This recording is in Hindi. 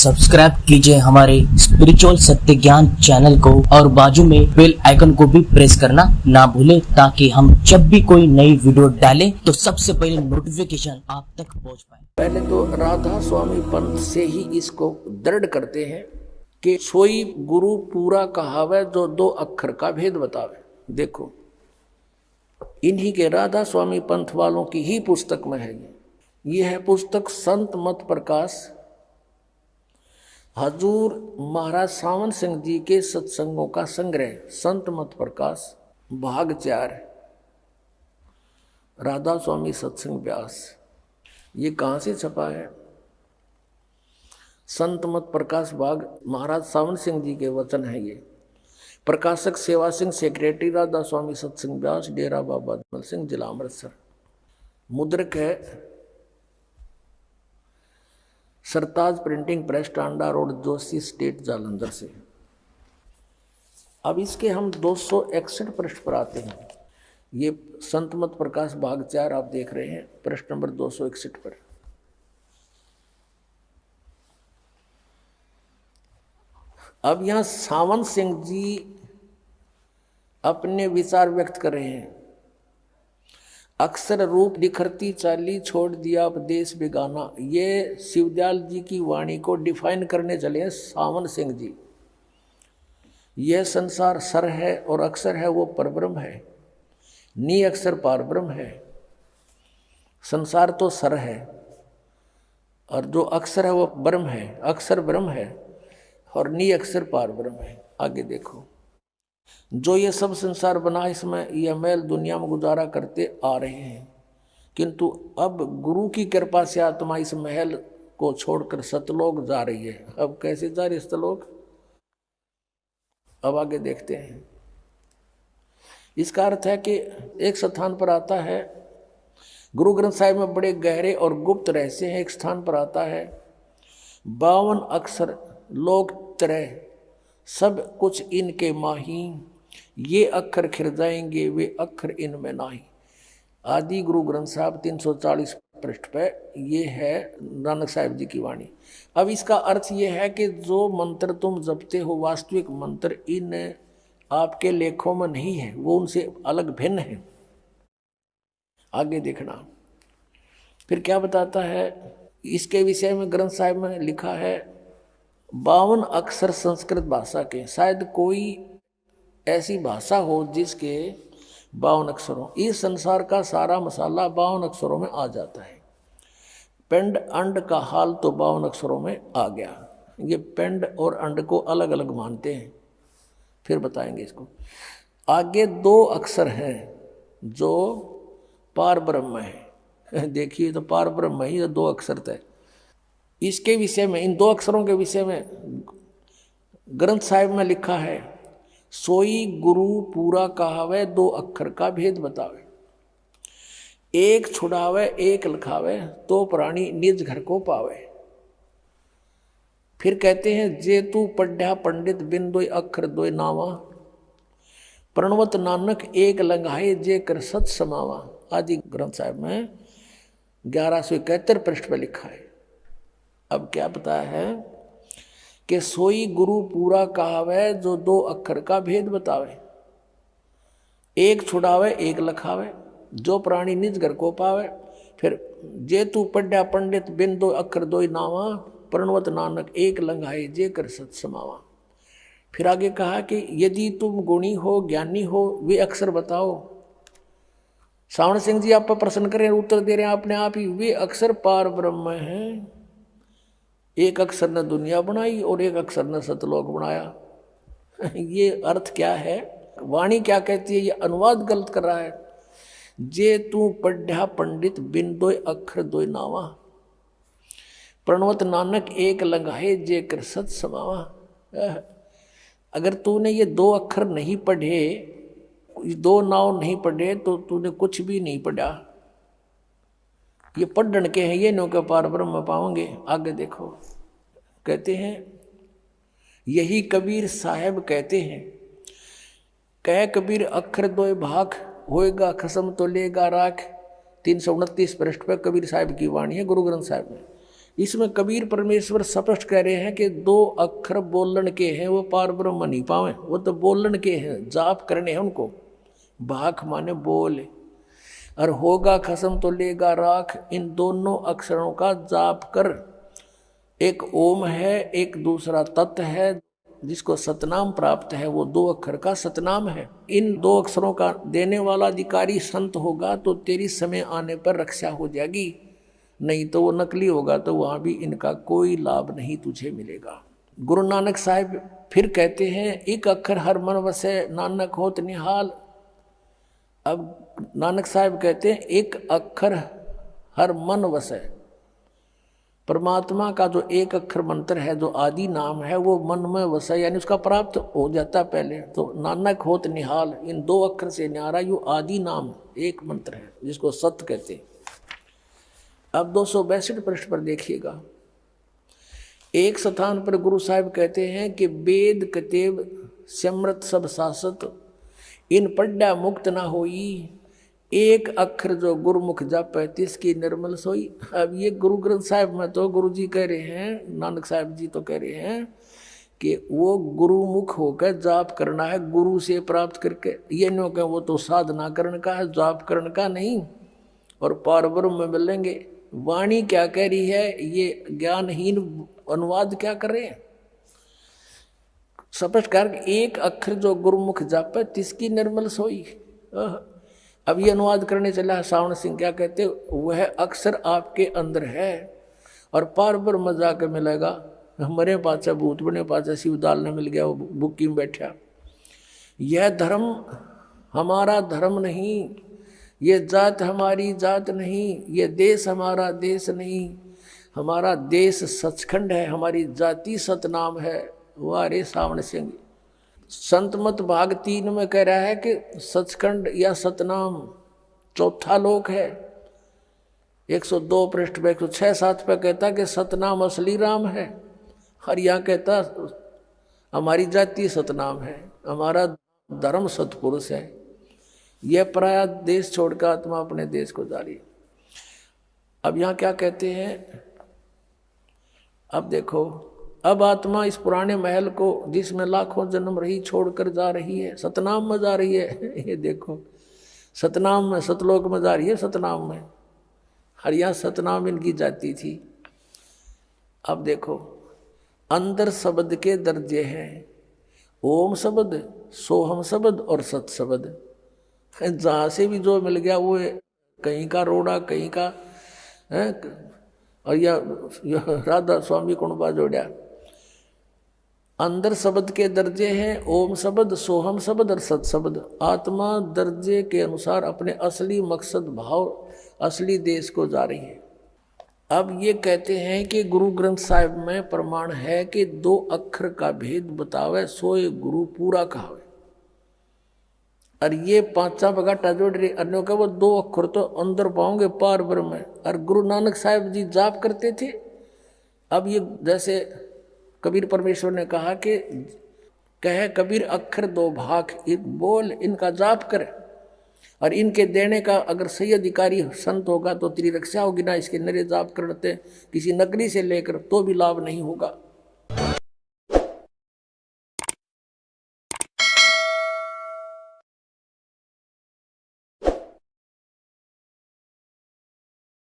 सब्सक्राइब कीजिए हमारे स्पिरिचुअल सत्य ज्ञान चैनल को और बाजू में बेल आइकन को भी प्रेस करना ना भूले, ताकि हम जब भी कोई नई वीडियो डालें तो सबसे पहले नोटिफिकेशन आप तक पहुंच पाए। पहले तो राधा स्वामी पंथ से ही इसको दृढ़ करते हैं कि सोई गुरु पूरा कहावे जो दो अक्षर का भेद बतावे। देखो, इन्हीं के राधा स्वामी पंथ वालों की ही पुस्तक में है ये है पुस्तक संत मत प्रकाश, हजूर महाराज सावन सिंह जी के सत्संगों का संग्रह, संत मत प्रकाश भाग 4, राधा स्वामी सत्संग व्यास। ये कहाँ से छपा है? संत मत प्रकाश भाग महाराज सावन सिंह जी के वचन है ये। प्रकाशक सेवा सिंह, सेक्रेटरी राधा स्वामी सत्संग व्यास, डेरा बाबा दल सिंह, जिला अमृतसर। मुद्रक है Sartaj printing press, Tanda road, Joshi state, Jalandhar से। अब इसके हम 261 पृष्ठ पर आते हैं। ये संत मत प्रकाश भाग 4 आप देख रहे हैं, पृष्ठ नंबर 261 पर। अब यहां सावन सिंह जी अपने विचार व्यक्त कर रहे हैं। अक्षर रूप निखरती चाली, छोड़ दिया उपदेश बेगाना। ये शिवदयाल जी की वाणी को डिफाइन करने चले हैं सावन सिंह जी। यह संसार सर है और अक्षर है वो परब्रह्म है, नी अक्षर पारब्रह्म है। संसार तो सर है और जो अक्षर है वो ब्रह्म है, अक्षर ब्रह्म है और नी अक्षर पारब्रह्म है। आगे देखो, जो ये सब संसार बना इसमें यह मैल दुनिया में गुजारा करते आ रहे हैं, किंतु अब गुरु की कृपा से आत्मा इस महल को छोड़कर सतलोक जा रही है। अब कैसे जा रही है सतलोक? अब आगे देखते हैं। इसका अर्थ है कि एक स्थान पर आता है, गुरु ग्रंथ साहिब में बड़े गहरे और गुप्त रहस्य हैं। एक स्थान पर आता है 52 अक्षर लोक तरह, सब कुछ इनके माही, ये अक्षर खिर जाएंगे वे अक्षर इनमें नाही। आदि गुरु ग्रंथ साहब 340 पृष्ठ पे ये है नानक साहिब जी की वाणी। अब इसका अर्थ ये है कि जो मंत्र तुम जपते हो, वास्तविक मंत्र इन आपके लेखों में नहीं है, वो उनसे अलग भिन्न है। आगे देखना फिर क्या बताता है। इसके विषय में ग्रंथ साहिब में लिखा है 52 अक्षर संस्कृत भाषा के। शायद कोई ऐसी भाषा हो जिसके 52 अक्षर हो। इस संसार का सारा मसाला 52 अक्षरों में आ जाता है। पिंड अंड का हाल तो 52 अक्षरों में आ गया। ये पिंड और अंड को अलग अलग मानते हैं, फिर बताएंगे इसको। आगे 2 अक्षर हैं जो पार ब्रह्म है। देखिए तो पार ब्रह्म ही 2 अक्षर थे। इसके विषय में, इन 2 अक्षरों के विषय में ग्रंथ साहिब में लिखा है, सोई गुरु पूरा कहावे 2 अक्षर का भेद बतावे। एक छुड़ावे एक लिखावे, तो प्राणी निज घर को पावे। फिर कहते हैं जे तू पढ़ा पंडित बिन 2 अक्षर 2 नावा, प्रणवत नानक एक लंघाए जे कर सत समावा। आदि ग्रंथ साहिब में 1171 पृष्ठ पर लिखा है। अब क्या बताया है कि सोई गुरु पूरा कहावे जो 2 अक्षर का भेद बतावे। एक छुड़ावे एक लखावे, जो प्राणी निज घर को पावे। फिर जे तू पढ़ा पंडित बिन 2 अक्षर 2 नावा, प्रणवत नानक एक लंघाए जे कर सत समावा। फिर आगे कहा कि यदि तुम गुणी हो ज्ञानी हो वे अक्षर बताओ। सावन सिंह जी आप पर प्रश्न करें, उत्तर दे रहे हैं अपने आप ही, वे अक्षर पार ब्रह्म हैं। एक अक्षर ने दुनिया बनाई और एक अक्षर ने सतलोक बनाया। ये अर्थ क्या है? वाणी क्या कहती है? ये अनुवाद गलत कर रहा है। जे तू पढ़ा पंडित बिन 2 अक्षर 2 नावा, प्रणवत नानक एक लंघाए जे कर सत समावा। अगर तूने ये 2 अक्षर नहीं पढ़े, 2 नाव नहीं पढ़े, तो तूने कुछ भी नहीं पढ़ा। ये पढ़न के हैं, ये नो के पार ब्रह्म पाओगे। आगे देखो, कहते हैं यही कबीर साहब कहते हैं, कह कबीर अक्षर 2 भाग, होएगा खसम तो लेगा राख। 329 पृष्ठ पर कबीर साहब की वाणी है गुरु ग्रंथ साहिब में। इसमें कबीर परमेश्वर स्पष्ट कह रहे हैं कि 2 अक्षर बोलन के हैं, वो पार ब्रह्म नहीं पावे, वो तो बोलन के हैं, जाप करने हैं उनको। भाख माने बोल, और होगा खसम तो लेगा राख, इन दोनों अक्षरों का जाप कर। एक ओम है, एक दूसरा तत् है, जिसको सतनाम प्राप्त है, वो 2 अक्षर का सतनाम है। इन 2 अक्षरों का देने वाला अधिकारी संत होगा तो तेरी समय आने पर रक्षा हो जाएगी, नहीं तो वो नकली होगा तो वहां भी इनका कोई लाभ नहीं तुझे मिलेगा। गुरु नानक साहब फिर कहते हैं, एक अक्षर हर मन वसे नानक होत निहाल। अब नानक साहब कहते हैं एक अक्षर हर मन वसे, परमात्मा का जो एक अक्षर मंत्र है, जो आदि नाम है, वो मन में वसे, यानी उसका प्राप्त हो जाता पहले। तो नानक होत निहाल, इन 2 अक्षर से न्यारा यू आदि नाम एक मंत्र है जिसको सत्य कहते हैं। अब 262 पृष्ठ पर देखिएगा, एक स्थान पर गुरु साहिब कहते हैं कि वेद कतेब समृत सब शासत, इन पढ़ा मुक्त ना होई, एक अक्षर जो गुरुमुख जापै तिसकी निर्मल सोई। अब ये गुरु ग्रंथ साहिब में तो गुरु जी कह रहे हैं, नानक साहिब जी तो कह रहे हैं कि वो गुरुमुख होकर जाप करना है, गुरु से प्राप्त करके। ये नो कहें वो तो साधना करने का है, जाप करने का नहीं, और पार ब्रह्म में मिलेंगे। वाणी क्या कह रही है, ये ज्ञानहीन अनुवाद क्या कर रहे हैं। स्पष्ट कर, एक अक्षर जो गुरुमुख जापे तिसकी निर्मल सोई। अब ये अनुवाद करने चला है सावण सिंह, क्या कहते, वह अक्षर आपके अंदर है और पार ब्रह्म जाके मिलेगा। हमारे पाचा भूत बने, पाचा शिव डालने मिल गया, वो बुक्की में बैठा। यह धर्म हमारा धर्म नहीं, ये जात हमारी जात नहीं, ये देश हमारा देश नहीं, हमारा देश सचखंड है, हमारी जाति सतनाम है। वारे सावण सिंह संत मत भाग 3 में कह रहा है कि सचखंड या सतनाम चौथा लोक है। 102 पृष्ठ पे 106-7 पे कहता कि सतनाम असली राम है, और यहाँ कहता हमारी जाति सतनाम है, हमारा धर्म सतपुरुष है। यह पराया देश छोड़कर आत्मा अपने देश को जा रही। अब यहाँ क्या कहते हैं, अब देखो, अब आत्मा इस पुराने महल को जिसमें लाखों जन्म रही छोड़कर जा रही है, सतनाम में जा रही है। ये देखो, सतनाम में, सतलोक में जा रही है, सतनाम में। हर यहाँ सतनाम इनकी जाती थी। अब देखो, अंदर शब्द के दर्जे हैं, ओम शब्द, सोहम शब्द और सत शब्द। जहाँ से भी जो मिल गया वो कहीं का रोड़ा, कहीं का है, और या राधा स्वामी कुणबा जोड़ा। अंदर शब्द के दर्जे हैं, ओम शब्द, सोहम शब्द और सत शब्द। आत्मा दर्जे के अनुसार अपने असली मकसद भाव, असली देश को जा रही है। अब ये कहते हैं कि गुरु ग्रंथ साहिब में प्रमाण है कि 2 अक्षर का भेद बतावे, सोए गुरु पूरा कहावे। और ये 5 बगाटा जोड़ रहे, अन्यों का वो 2 अक्षर तो अंदर पाओगे पार ब्रह्म में। और गुरु नानक साहिब जी जाप करते थे। अब ये जैसे कबीर परमेश्वर ने कहा कि कहे कबीर अक्षर 2 भाग, एक बोल, इनका जाप कर, और इनके देने का अगर सही अधिकारी संत होगा तो तेरी रक्षा होगी ना। इसके नरे जाप करते किसी नकली से लेकर तो भी लाभ नहीं होगा।